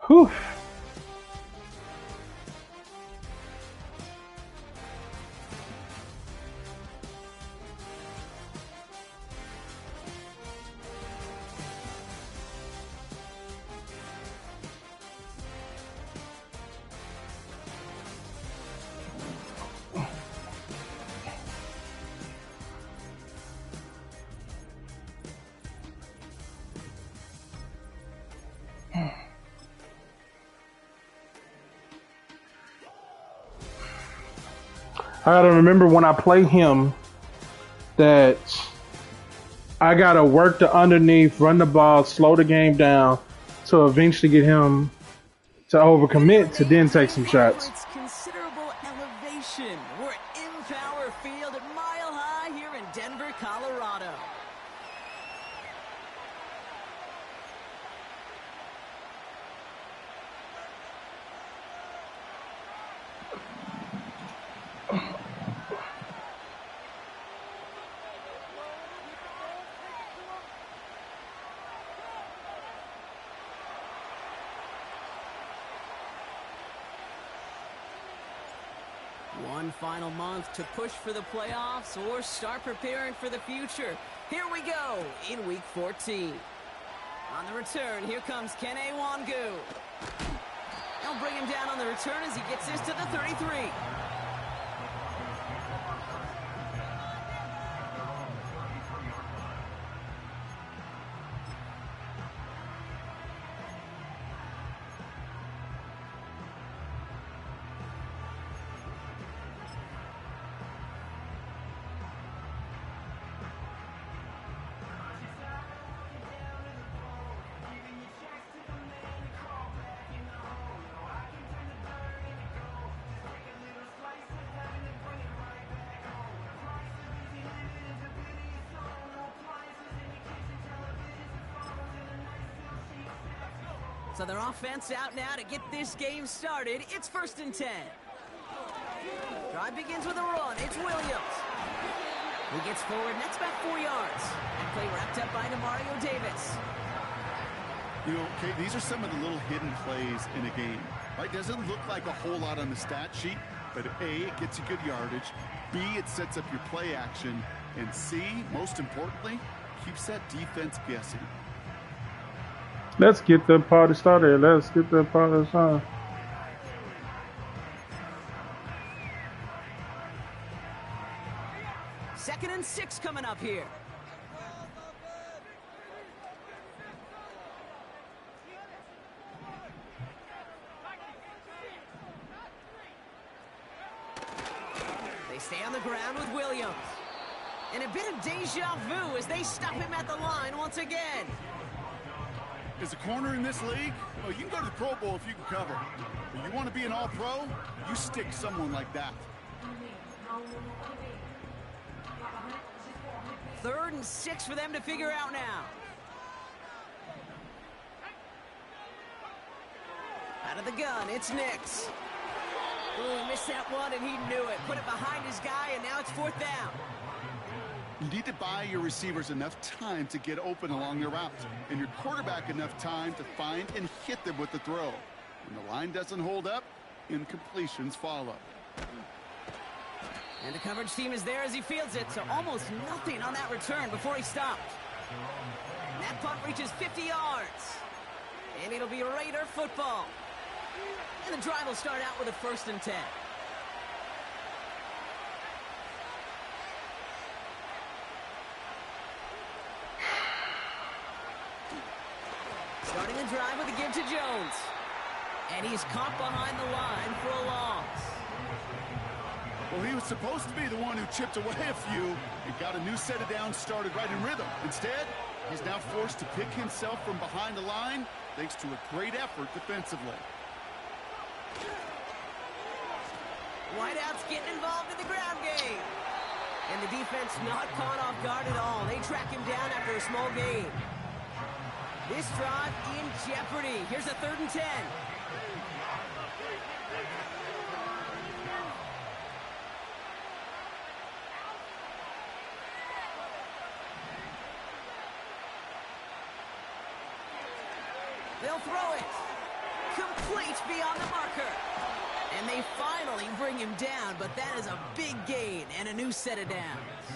Whew. I gotta remember when I play him that I gotta work the underneath, run the ball, slow the game down to eventually get him to overcommit to then take some shots. It's considerable elevation. We're in Power Field at Mile High here in Denver, Colorado. One final month to push for the playoffs or start preparing for the future. Here we go in Week 14. On the return, here comes Kene Wangu. They'll bring him down on the return as he gets this to the 33. So their offense out now to get this game started. It's 1st and 10. Drive begins with a run. It's Williams. He gets forward, and that's about 4 yards. That play wrapped up by Demario Davis. You know, okay, these are some of the little hidden plays in a game, right? Doesn't look like a whole lot on the stat sheet, but A, it gets you good yardage. B, it sets up your play action. And C, most importantly, keeps that defense guessing. Let's get the party started. Let's get the party started. Second and 6 coming up here. They stay on the ground with Williams. And a bit of deja vu as they stop him at the line once again. As a corner in this league, well, you can go to the Pro Bowl if you can cover. But you want to be an all-pro, you stick someone like that. 3rd and 6 for them to figure out now. Out of the gun, it's Nix. Ooh, missed that one, and he knew it. Put it behind his guy, and now it's 4th down. You need to buy your receivers enough time to get open along their route, and your quarterback enough time to find and hit them with the throw. When the line doesn't hold up, incompletions follow. And the coverage team is there as he fields it, so almost nothing on that return before he stopped. And that punt reaches 50 yards. And it'll be Raider football. And the drive will start out with a 1st and 10. Starting the drive with a give to Jones. And he's caught behind the line for a loss. Well, he was supposed to be the one who chipped away a few and got a new set of downs started right in rhythm. Instead, he's now forced to pick himself from behind the line thanks to a great effort defensively. Wideouts getting involved in the ground game. And the defense not caught off guard at all. They track him down after a small gain. This drive in jeopardy. Here's a 3rd and 10. They'll throw it. Complete beyond the marker. And they finally bring him down, but that is a big gain and a new set of downs.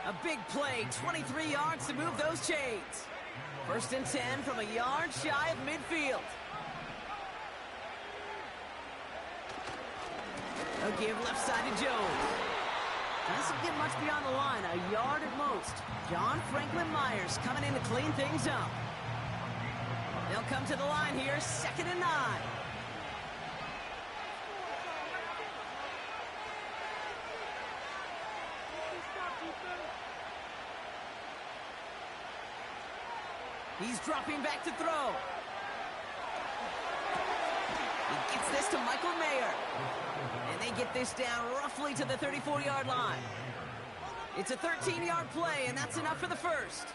A big play, 23 yards to move those chains. 1st and 10 from a yard shy of midfield. A give left side to Jones. Doesn't get much beyond the line, a yard at most. John Franklin Myers coming in to clean things up. They'll come to the line here, 2nd and 9. He's dropping back to throw. He gets this to Michael Mayer. And they get this down roughly to the 34-yard line. It's a 13-yard play, and that's enough for the first.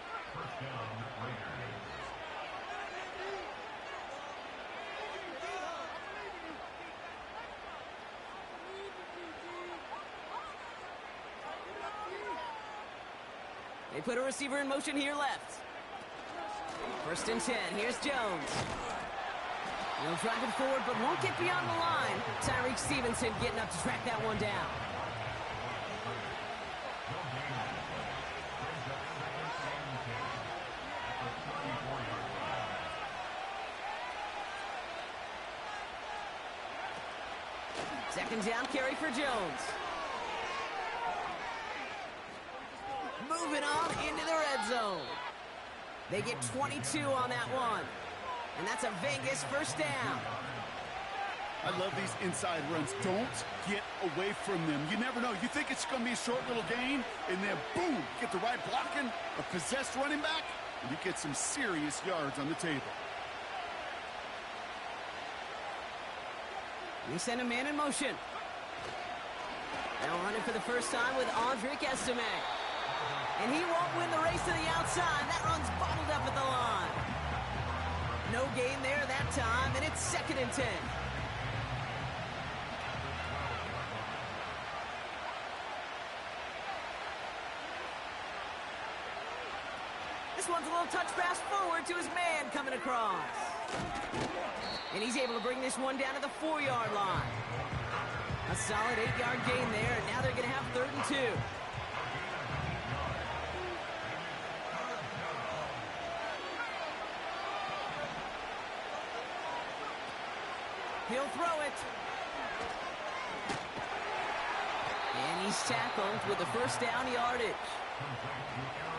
They put a receiver in motion here left. 1st and 10. Here's Jones. He'll drive it forward, but won't get beyond the line. Tyreek Stevenson getting up to track that one down. Second down carry for Jones. Moving on into the red zone. They get 22 on that one. And that's a Vegas 1st down. I love these inside runs. Don't get away from them. You never know. You think it's going to be a short little gain, and then boom, get the right blocking, a possessed running back, and you get some serious yards on the table. We send a man in motion. Now running for the first time with Audric Estime. And he won't win the race to the outside. That run's bottled up at the line. No gain there that time, and it's 2nd and 10. This one's a little touch pass forward to his man coming across. And he's able to bring this one down to the 4-yard line. A solid 8-yard gain there, and now they're going to have 3rd and 2. He'll throw it. And he's tackled with the 1st down yardage.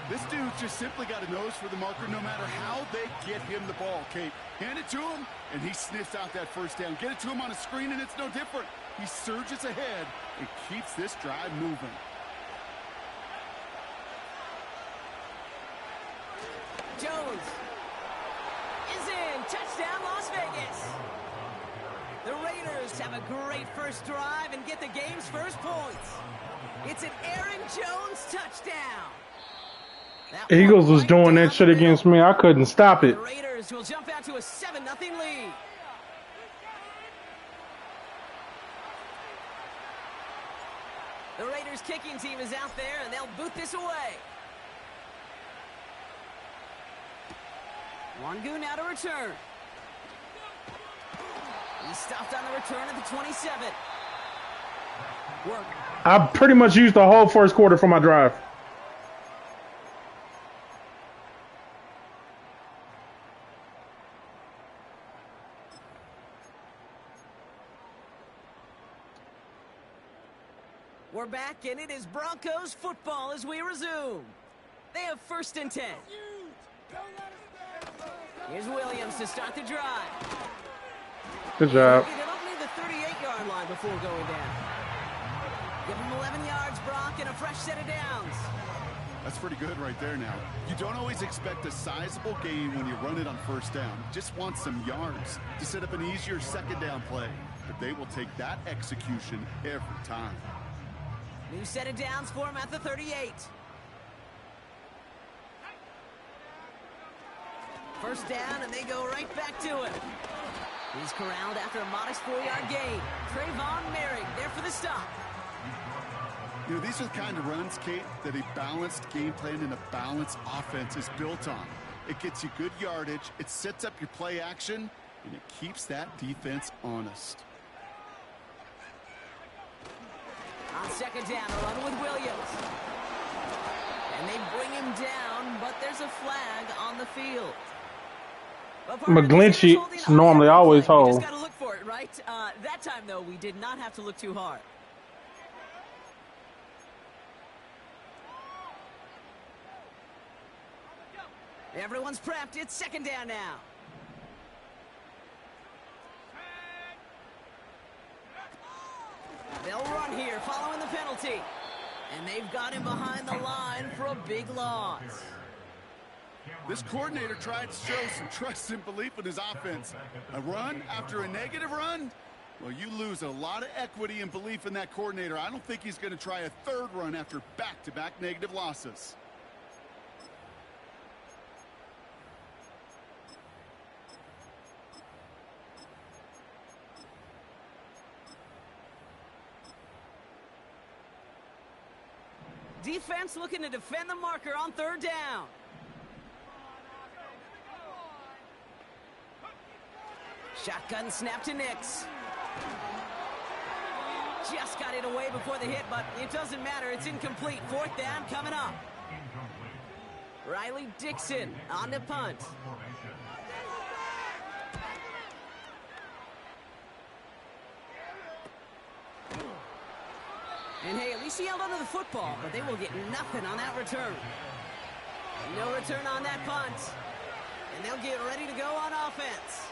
This dude just simply got a nose for the marker no matter how they get him the ball, Kate. Hand it to him, and he sniffs out that 1st down. Get it to him on a screen, and it's no different. He surges ahead and keeps this drive moving. Jones is in. Touchdown, Las Vegas. The Raiders have a great first drive and get the game's first points. It's an Aaron Jones touchdown. Eagles was doing that shit against me. I couldn't stop it. The Raiders will jump out to a 7-0 lead. The Raiders kicking team is out there, and they'll boot this away. Wangu now to return. He stopped on the return at the 27. Work. I pretty much used the whole first quarter for my drive. We're back, and it is Broncos football as we resume. They have 1st and 10. Here's Williams to start the drive. Good job. Get it up near the 38-yard line before going down. Give him 11 yards, Brock, and a fresh set of downs. That's pretty good right there now. You don't always expect a sizable gain when you run it on first down. You just want some yards to set up an easier second down play. But they will take that execution every time. New set of downs for him at the 38. First down, and they go right back to it. He's corralled after a modest 4-yard gain. Trayvon Merrick there for the stop. You know, these are the kind of runs, Kate, that a balanced game plan and a balanced offense is built on. It gets you good yardage, it sets up your play action, and it keeps that defense honest. On second down, a run with Williams. And they bring him down, but there's a flag on the field. McGlinchey normally always hold. You just got to look for it, right? That time, though, we did not have to look too hard. Everyone's prepped. It's second down now. They'll run here following the penalty. And they've got him behind the line for a big loss. This coordinator tried to show some trust and belief in his offense. A run after a negative run? Well, you lose a lot of equity and belief in that coordinator. I don't think he's going to try a third run after back-to-back negative losses. Defense looking to defend the marker on third down. Shotgun snap to Nix. Just got it away before the hit, but it doesn't matter. It's incomplete. Fourth down coming up. Riley Dixon on the punt. And hey, at least he held onto the football, but they will get nothing on that return. No return on that punt. And they'll get ready to go on offense.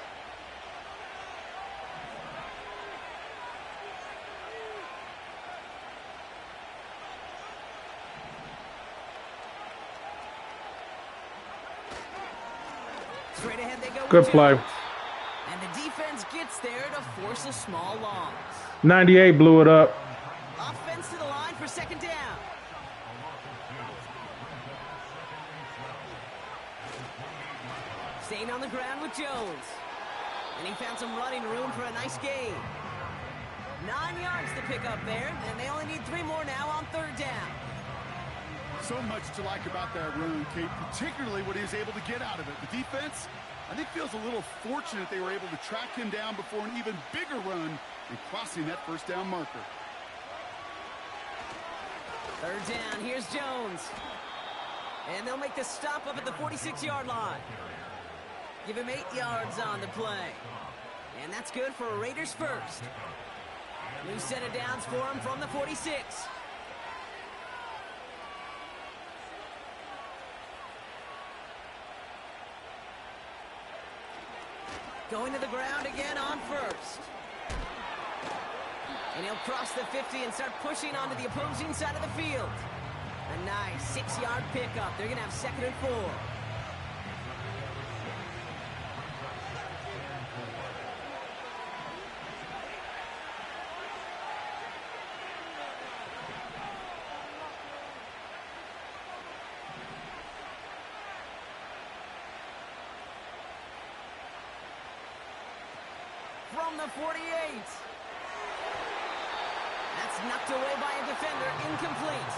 Straight ahead they go. Good play. And the defense gets there to force a small loss. 98 blew it up. Offense to the line for second down. Staying on the ground with Jones. And he found some running room for a nice gain. 9 yards to pick up there, and they only need 3 more now on third down. So much to like about that run, Kate, particularly what he was able to get out of it. The defense, I think, feels a little fortunate they were able to track him down before an even bigger run and crossing that first down marker. Third down, here's Jones. And they'll make the stop up at the 46-yard line. Give him 8 yards on the play. And that's good for a Raiders first. New set of downs for him from the 46. Going to the ground again on first. And he'll cross the 50 and start pushing onto the opposing side of the field. A nice 6-yard pickup. They're going to have second and 4. From the 48. That's knocked away by a defender, incomplete.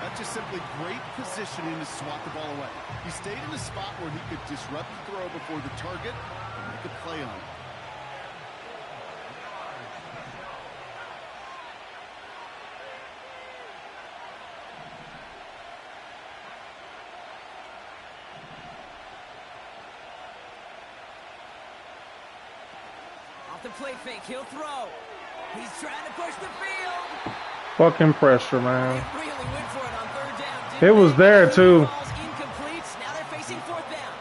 That's just simply great positioning to swat the ball away. He stayed in a spot where he could disrupt the throw before the target and make a play on it. Off the play fake, he'll throw. He's trying to push the field. Fucking pressure, man. They really went for it on third down. It was there, too. Ball's incomplete. Now they're facing fourth down.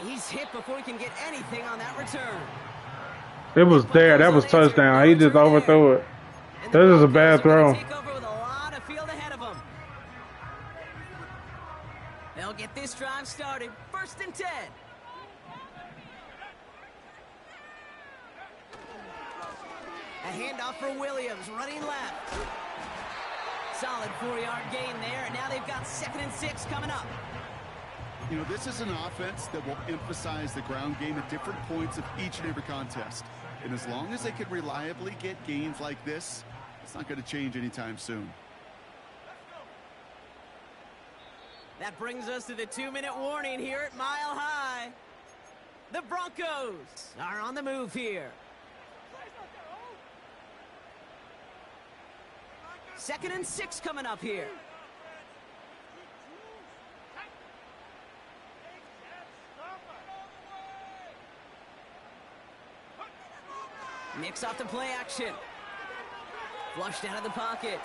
He's hit before he can get anything on that return. It was there. That was touchdown. He just overthrew it. This is a bad throw. Take over with a lot of field ahead of them. They'll get this drive started. 1st and 10. A handoff for Williams, running left. Solid 4-yard gain there, and now they've got 2nd and 6 coming up. You know, this is an offense that will emphasize the ground game at different points of each and every contest. And as long as they can reliably get gains like this, it's not going to change anytime soon. That brings us to the 2-minute warning here at Mile High. The Broncos are on the move here. 2nd and 6 coming up here. Mix off the play action. Flushed out of the pocket.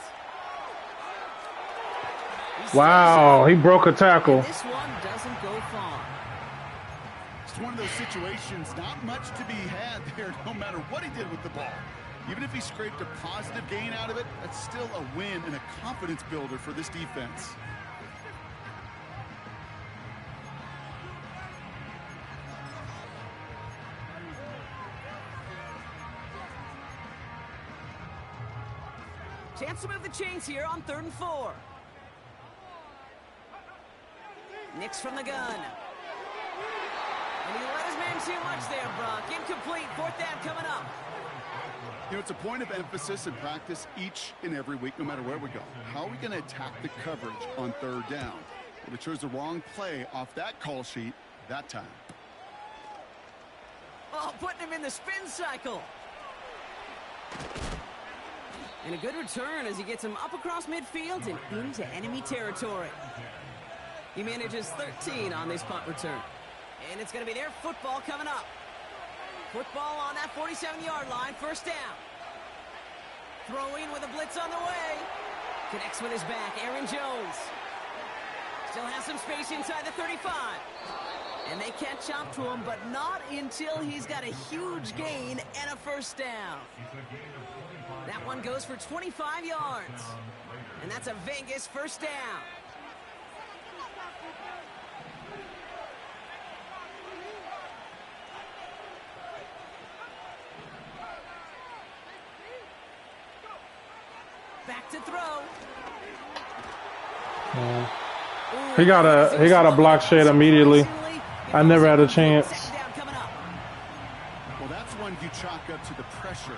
Wow, he broke a tackle. This one doesn't go far. It's one of those situations, not much to be had there, no matter what he did with the ball. Even if he scraped a positive gain out of it, that's still a win and a confidence builder for this defense. Chance to move the chains here on 3rd and 4. Nix from the gun. And he let his man too much there, Brock. Incomplete. 4th down coming up. You know, it's a point of emphasis in practice each and every week, no matter where we go. How are we going to attack the coverage on 3rd down? Well, they chose the wrong play off that call sheet that time. Oh, putting him in the spin cycle. And a good return as he gets him up across midfield and into enemy territory. He manages 13 on this punt return. And it's going to be their football coming up. Football on that 47-yard line, 1st down. Throwing with a blitz on the way. Connects with his back, Aaron Jones. Still has some space inside the 35. And they catch up to him, but not until he's got a huge gain and a 1st down. That one goes for 25 yards. And that's a Vegas 1st down. Back to throw. He got a block shed immediately. I never had a chance. Well, that's one you chalk up to the pressure.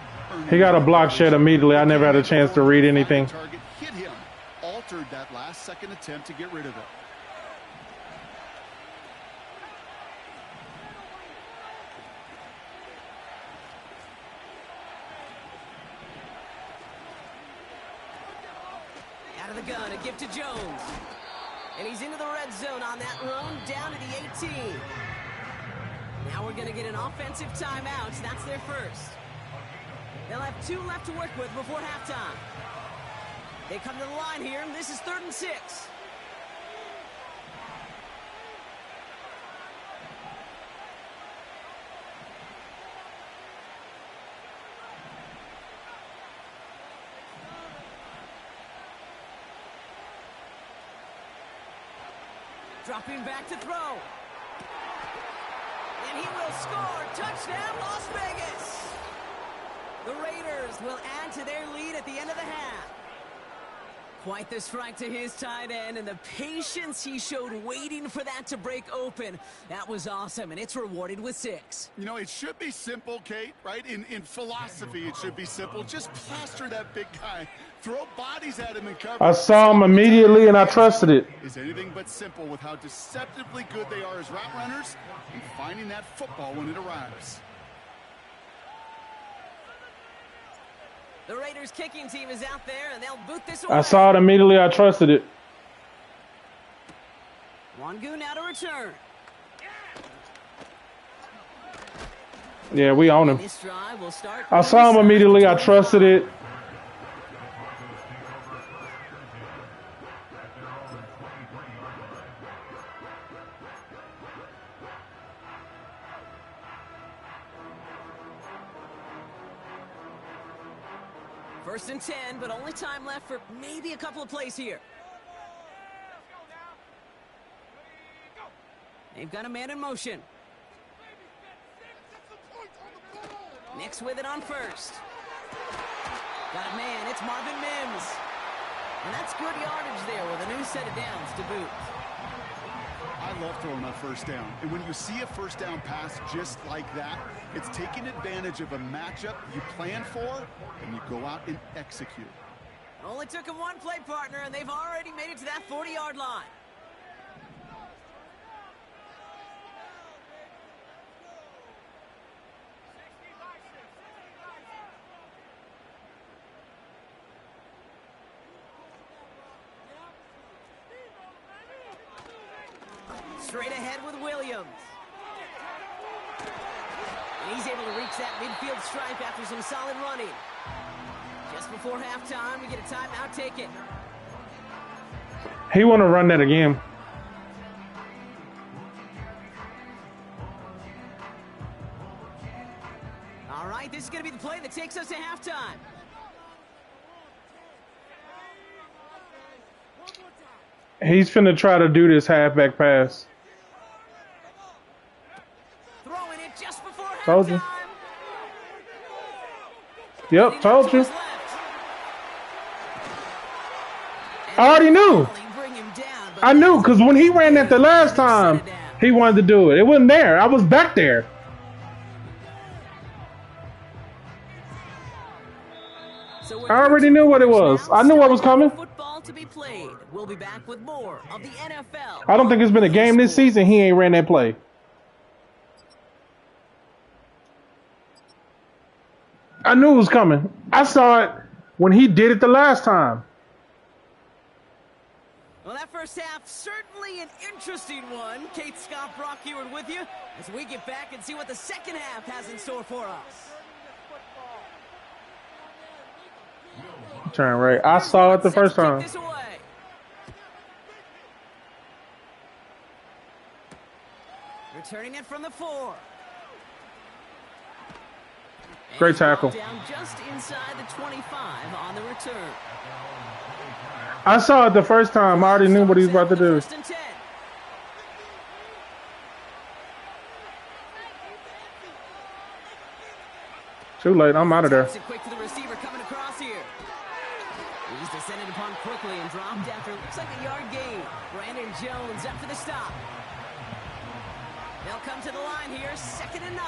He got a block shed immediately. I never had a chance to read anything. Target hit him, altered that last-second attempt to get rid of it. Out of the gun, a gift to Jones. And he's into the red zone on that run, down to the 18. Now we're going to get an offensive timeout. That's their first. They'll have 2 left to work with before halftime. They come to the line here, and this is 3rd and 6. Dropping back to throw. And he will score. Touchdown, Las Vegas. The Raiders will add to their lead at the end of the half. Quite the strike to his tight end, and the patience he showed waiting for that to break open. That was awesome, and it's rewarded with 6. You know, it should be simple, Kate, right? In philosophy, it should be simple. Just plaster that big guy. Throw bodies at him and cover. I saw him immediately, and I trusted it. Is anything but simple with how deceptively good they are as route runners and finding that football when it arrives. The Raiders kicking team is out there, and they'll boot this away. I saw it immediately. I trusted it. Wangu now to return. Yeah, we own him. This drive will start. I saw him immediately. I trusted it. First and 10, but only time left for maybe a couple of plays here. They've got a man in motion. Nick's with it on first. Got a man, it's Marvin Mims. And that's good yardage there with a new set of downs to boot. I love throwing on first down. And when you see a first down pass just like that, it's taking advantage of a matchup you plan for, and you go out and execute. It only took them one play, partner, and they've already made it to that 40-yard line. Straight ahead with Williams. And he's able to reach that midfield stripe after some solid running. Just before halftime, we get a timeout. Take it. He want to run that again. All right, this is going to be the play that takes us to halftime. He's finna try to do this halfback pass. Throwing it just before halftime. Told you. Yep, told you. I already knew. I knew because when he ran that the last time, he wanted to do it. It wasn't there. I was back there. I already knew what it was. I knew what was coming. Football to be played. We'll be back with more of the NFL. I don't think it's been a game this season he ain't ran that play. I knew it was coming. I saw it when he did it the last time. Well, that first half, certainly an interesting one. Kate Scott, Brock Heward with you as we get back and see what the second half has in store for us. Turn right. I saw it the first time. Returning it from the 4. Great tackle. Down just inside the 25 on the return. I saw it the first time. I already knew what he was about to do. First and 10. Too late. I'm out of there. Quick to the receiver coming across here. He's descended upon quickly and dropped after looks like a yard gain. Brandon Jones up for the stop. They'll come to the line here, 2nd and 9.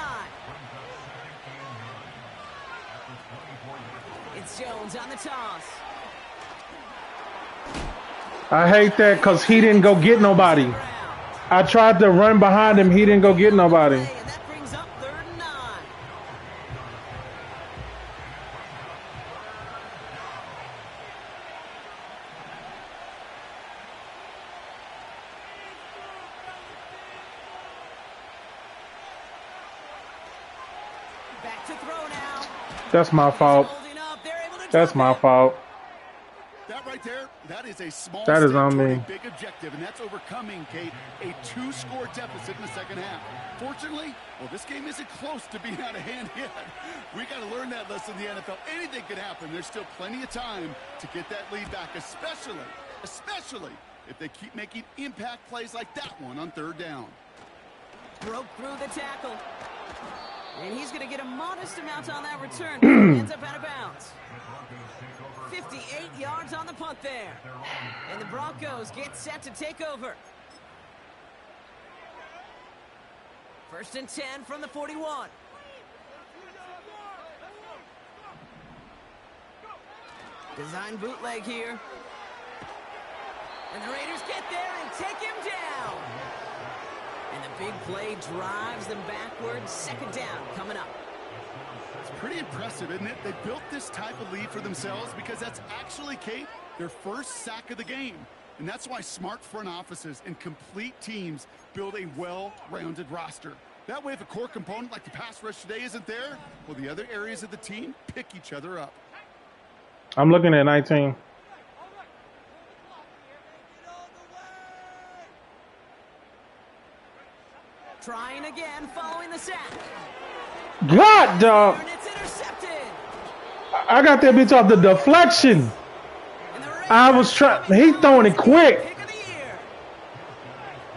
It's Jones on the toss. I hate that because he didn't go get nobody. I tried to run behind him. He didn't go get nobody. And that brings up 3rd and 9. Back to throw now. That's my fault. That's my fault. That right there, that is a small that is on me. Big objective, and that's overcoming, Kate, a 2-score deficit in the second half. Fortunately, well, this game isn't close to being out of hand yet. We got to learn that lesson in the NFL. Anything can happen. There's still plenty of time to get that lead back, especially if they keep making impact plays like that one on 3rd down. Broke through the tackle. And he's going to get a modest amount on that return. Ends up out of bounds. 58 yards on the punt there. And the Broncos get set to take over. 1st and 10 from the 41. Design bootleg here. And the Raiders get there and take him down. And the big play drives them backwards. 2nd down coming up. It's pretty impressive, isn't it? They built this type of lead for themselves because that's actually, Kate, their first sack of the game. And that's why smart front offices and complete teams build a well-rounded roster. That way, if a core component like the pass rush today isn't there, well, the other areas of the team pick each other up. I'm looking at 19. Trying again, following the sack. God, dog. And it's intercepted. I got that bitch off the deflection. I was trying. He throwing it quick.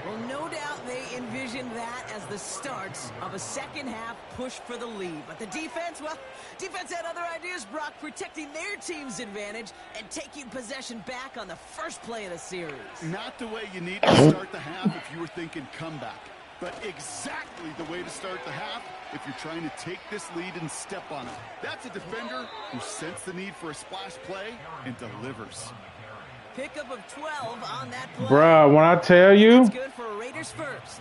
Well, no doubt they envisioned that as the start of a second half push for the lead. But the defense, well, defense had other ideas, Brock, protecting their team's advantage and taking possession back on the first play of the series. Not the way you need to start the half if you were thinking comeback, but exactly the way to start the half if you're trying to take this lead and step on it. That's a defender who sensed the need for a splash play and delivers. Pickup of 12 on that play. Bruh, when I tell you. That's good for Raiders first.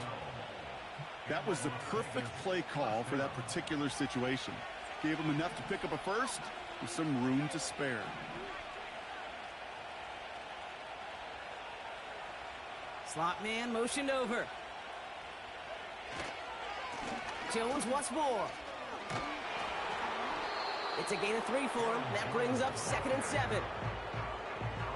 That was the perfect play call for that particular situation. Gave him enough to pick up a first with some room to spare. Slot man motioned over. Jones once more. It's a gain of 3 for him. That brings up 2nd and 7.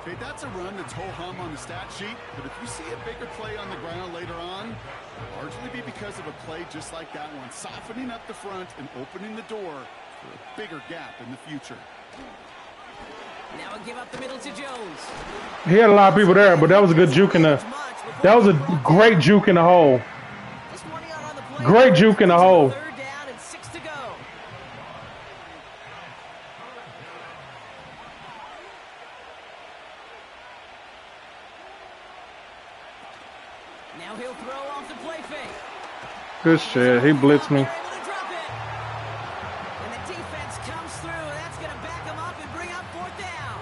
Okay, that's a run that's ho-hum on the stat sheet, but if you see a bigger play on the ground later on, it'll largely be because of a play just like that one, softening up the front and opening the door for a bigger gap in the future. Now a give up the middle to Jones. He had a lot of people there, but that was a good juke in the. That was a great juke in the hole. Great juke in the hole. 3rd down and 6 to go. Now he'll throw off the play fake. Good shit. He blitzed me. And the defense comes through. That's going to back him up and bring up 4th down.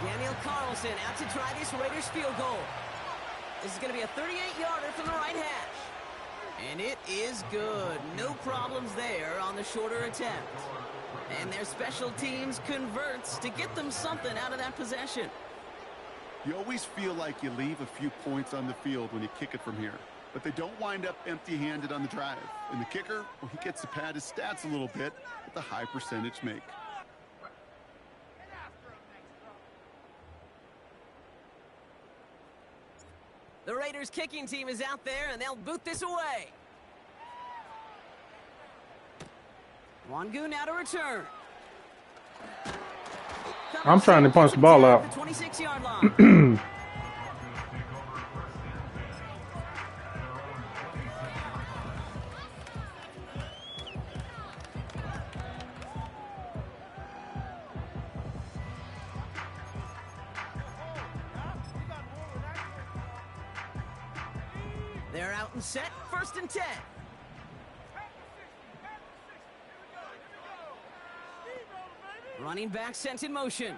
Daniel Carlson out to try this Raiders field goal. This is going to be a 38-yarder from the right hash. And it is good. No problems there on the shorter attempt. And their special teams converts to get them something out of that possession. You always feel like you leave a few points on the field when you kick it from here. But they don't wind up empty-handed on the drive. And the kicker, well, he gets to pad his stats a little bit with a high percentage make. The Raiders kicking team is out there, and they'll boot this away. Wangu now to return. I'm trying to punch the ball out. The 26-yard line. They're out and set. 1st and 10. Running back sent in motion.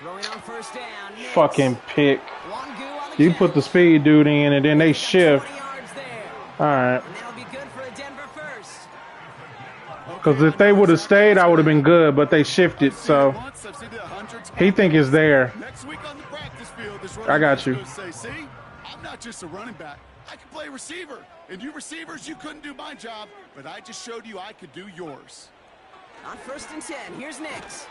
Throwing on 1st down. Nix. Fucking pick. Wangu on the You catch. put the speed dude in, and then they shift. 20 yards there. All right. And that'll be good for a Denver first. Because if they would have stayed, I would have been good, but they shifted, so he think it's there. Next week on the practice field, this I got you. Say, see, I'm not just a running back. I can play receiver. And you receivers, you couldn't do my job, but I just showed you I could do yours. On 1st and 10, here's Nix.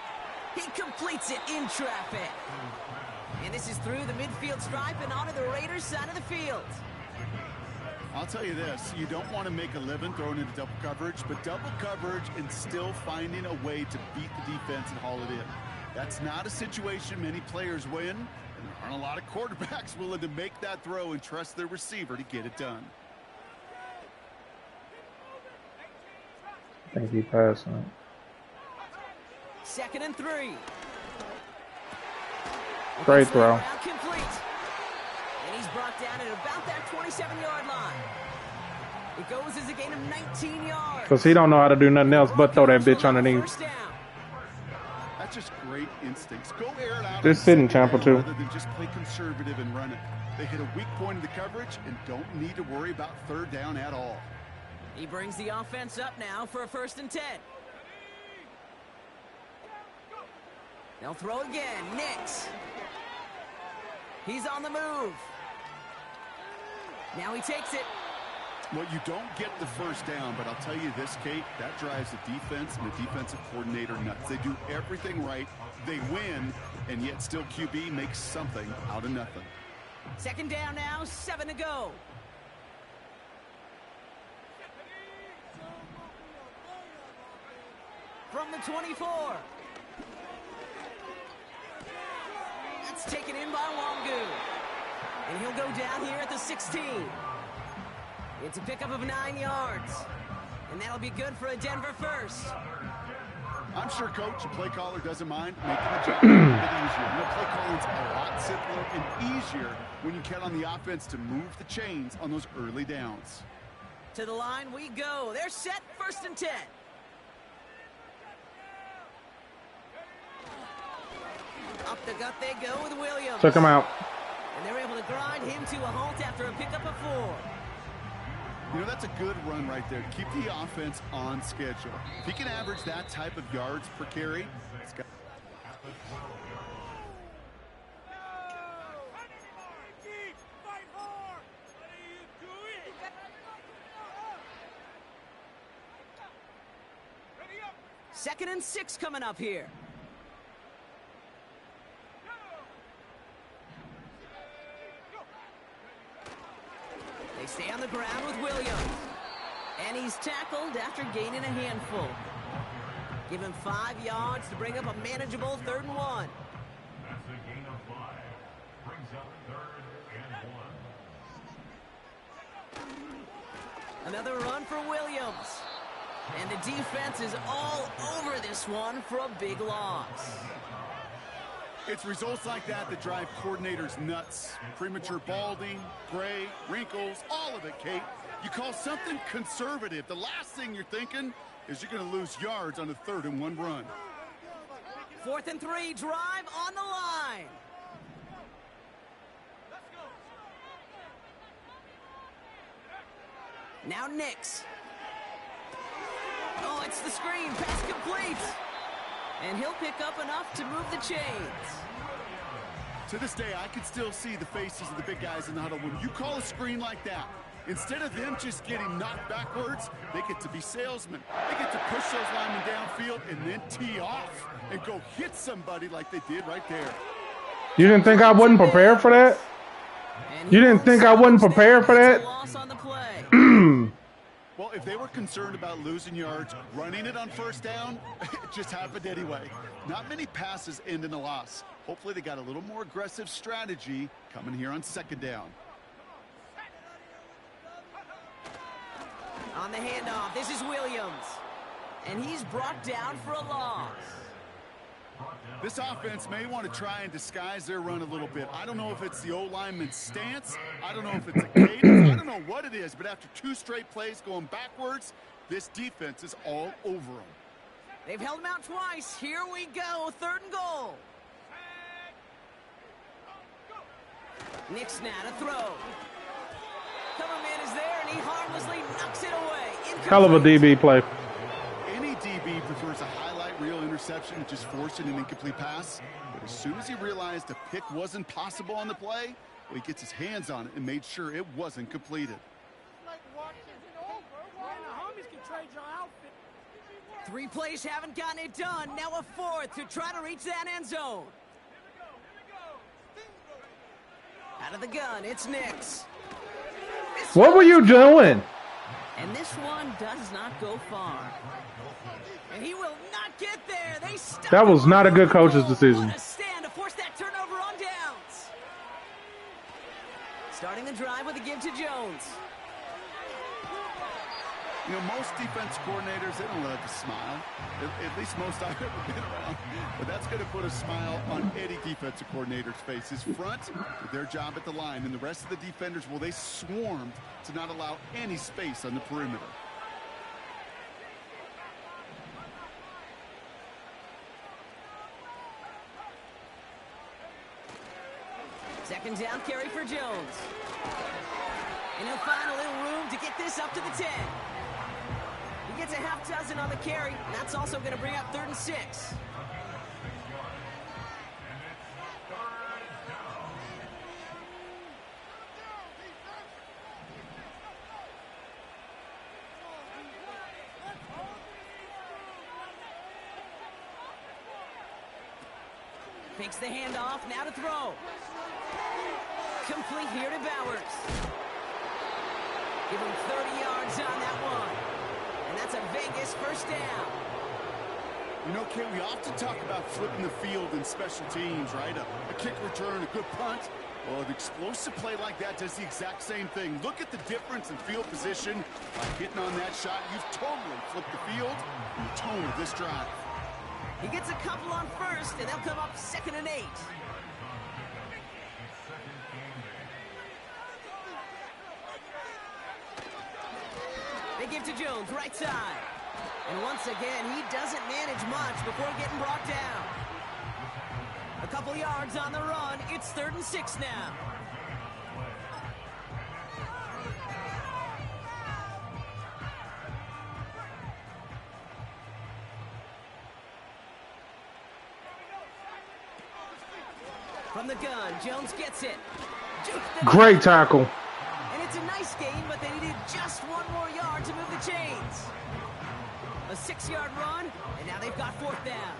He completes it in traffic. And this is through the midfield stripe and onto the Raiders' side of the field. I'll tell you this, you don't want to make a living throwing into double coverage, but double coverage and still finding a way to beat the defense and haul it in. That's not a situation many players win, and there aren't a lot of quarterbacks willing to make that throw and trust their receiver to get it done. I think he passed on. 2nd and 3. Great throw. Complete. And he's brought down at about that 27-yard line. It goes as a gain of 19 yards. Because he don't know how to do nothing else but throw that bitch underneath. First down. That's just great instincts. Go air it out. This sitting Tampa too. Rather than just play conservative and run it. They hit a weak point in the coverage and don't need to worry about 3rd down at all. He brings the offense up now for a 1st and 10. They'll throw again. Nix. He's on the move. Now he takes it. Well, you don't get the 1st down, but I'll tell you this, Kate, that drives the defense and the defensive coordinator nuts. They do everything right. They win, and yet still QB makes something out of nothing. 2nd down now, 7 to go. from the 24. That's taken in by Wangu. And he'll go down here at the 16. It's a pickup of 9 yards. And that'll be good for a Denver first. I'm sure coach and play caller doesn't mind making the job a bit easier. You know, play calling's a lot simpler and easier when you count on the offense to move the chains on those early downs. To the line we go. They're set, 1st and 10. Up the gut they go with Williams. Took him out. And they're able to grind him to a halt after a pickup of 4. You know, that's a good run right there to keep the offense on schedule. If he can average that type of yards per carry, it's got... Second and 6 coming up here. They stay on the ground with Williams. And he's tackled after gaining a handful. Give him 5 yards to bring up a manageable 3rd and 1. That's a gain of 5. Brings up 3rd and 1. Another run for Williams. And the defense is all over this one for a big loss. It's results like that that drive coordinators nuts. Premature balding, gray, wrinkles, all of it, Kate. You call something conservative. The last thing you're thinking is you're going to lose yards on a 3rd and 1 run. 4th and 3, drive on the line. Now Nix. Oh, it's the screen. Pass complete. And he'll pick up enough to move the chains. To this day, I can still see the faces of the big guys in the huddle. When you call a screen like that, instead of them just getting knocked backwards, they get to be salesmen. They get to push those linemen downfield and then tee off and go hit somebody like they did right there. You didn't think I wasn't prepared for that? You didn't think I wasn't prepared for that? Loss on the play. Well, if they were concerned about losing yards, running it on 1st down, it just happened anyway. Not many passes end in a loss. Hopefully they got a little more aggressive strategy coming here on 2nd down. On the handoff, this is Williams. And he's brought down for a loss. This offense may want to try and disguise their run a little bit. I don't know if it's the O-lineman's stance. I don't know if it's a cadence. I don't know what it is, but after 2 straight plays going backwards, this defense is all over them. They've held him out twice. Here we go, 3rd and goal. Nix now to throw. Coverman is there, and he harmlessly knocks it away. Hell of a DB play. Any DB prefers a highlight reel interception and just forcing an incomplete pass. But as soon as he realized a pick wasn't possible on the play, well, he gets his hands on it and made sure it wasn't completed. 3 plays haven't gotten it done. Now a 4th to try to reach that end zone. Out of the gun, it's Nix. What were you doing? And this one does not go far. And he will not get there. They stop. That was not a good coach's decision. What a stand to force that turnover on downs. Starting the drive with a give to Jones. You know, most defense coordinators, they don't love to smile. At least most I've ever been around. But that's going to put a smile on any defensive coordinator's face. His front did their job at the line, and the rest of the defenders, well, they swarmed to not allow any space on the perimeter. Second down carry for Jones. And he'll find a little room to get this up to the 10. He gets a half dozen on the carry, and that's also going to bring up 3rd and 6. Fakes the handoff, now to throw. Complete here to Bowers. Give him 30 yards on that one. And that's a Vegas 1st down. You know, Kate, we often talk about flipping the field in special teams, right? A kick return, a good punt. Well, an explosive play like that does the exact same thing. Look at the difference in field position. By hitting on that shot, you've totally flipped the field and the tone of this drive. He gets a couple on first, and they'll come up 2nd and 8. They give to Jones, right side. And once again, he doesn't manage much before getting brought down. A couple yards on the run. It's 3rd and 6 now. From the gun, Jones gets it. Great tackle. And it's a nice gain, but they needed just one more yard to move the chains. A 6-yard run, and now they've got 4th down.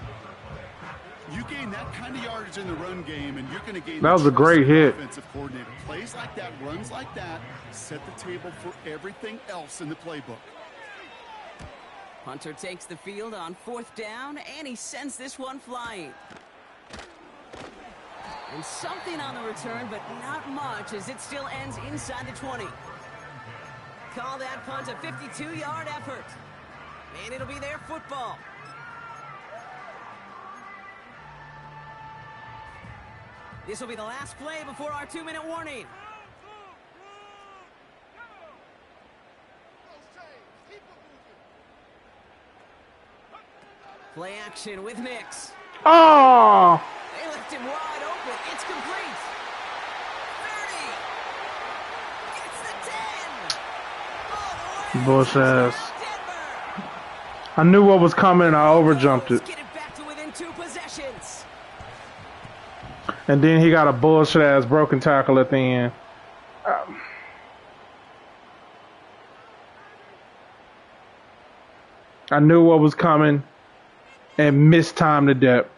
You gain that kind of yardage in the run game, and you're going to gain. That was a great hit. Offensive coordinator. Plays like that, runs like that, set the table for everything else in the playbook. Hunter takes the field on 4th down, and he sends this one flying. And something on the return, but not much, as it still ends inside the 20. Call that punt a 52-yard effort. And it'll be their football. This will be the last play before our 2-minute warning. Play action with Mix. Oh! They left him wide open. It's complete. 30. Gets the 10. All the way. Bush ass. Denver. I knew what was coming and I overjumped it. Get it back to within 2 possessions. And then he got a bullshit ass broken tackle at the end. I knew what was coming and mistimed the depth.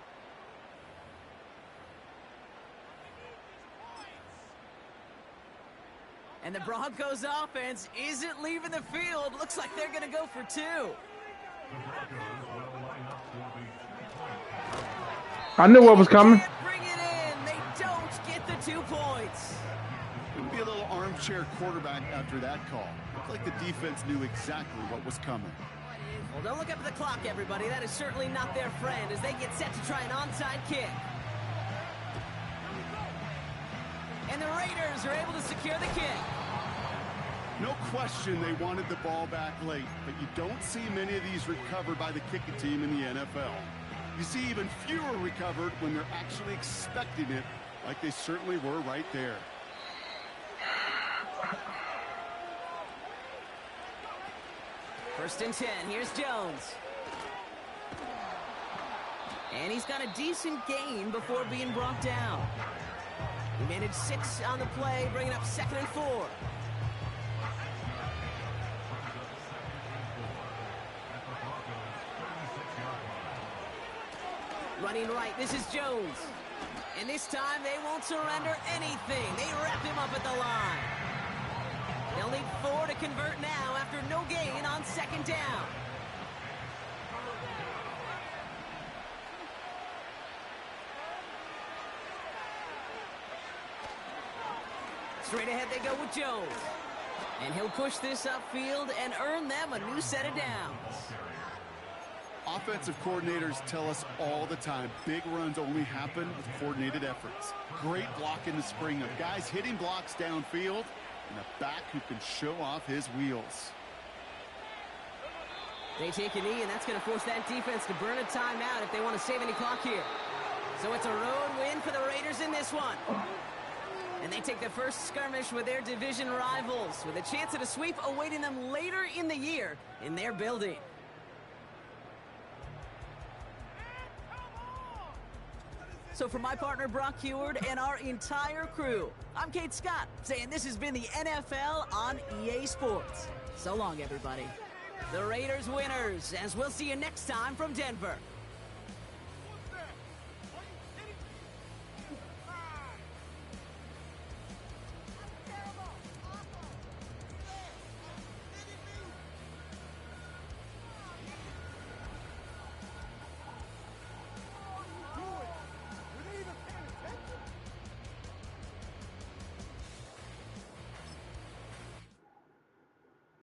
And the Broncos offense isn't leaving the field. Looks like they're going to go for 2. I knew what was coming. Bring it in. They don't get the 2 points. It'd be a little armchair quarterback after that call. Looked like the defense knew exactly what was coming. Well, don't look up at the clock, everybody. That is certainly not their friend as they get set to try an onside kick. And the Raiders are able to secure the kick. No question they wanted the ball back late, but you don't see many of these recovered by the kicking team in the NFL. You see even fewer recovered when they're actually expecting it, like they certainly were right there. First and 10. Here's Jones. And he's got a decent gain before being brought down. He managed 6 on the play, bringing up 2nd and 4. Running right, this is Jones. And this time they won't surrender anything. They wrap him up at the line. They'll need 4 to convert now after no gain on 2nd down. Straight ahead they go with Jones. And he'll push this upfield and earn them a new set of downs. Offensive coordinators tell us all the time, big runs only happen with coordinated efforts. Great block in the spring of guys hitting blocks downfield and a back who can show off his wheels. They take a knee, and that's going to force that defense to burn a timeout if they want to save any clock here. So it's a road win for the Raiders in this one. And they take the first skirmish with their division rivals, with a chance at a sweep awaiting them later in the year in their building. So for my partner Brock Heward and our entire crew, I'm Kate Scott, saying this has been the NFL on EA Sports. So long, everybody. The Raiders winners, as we'll see you next time from Denver.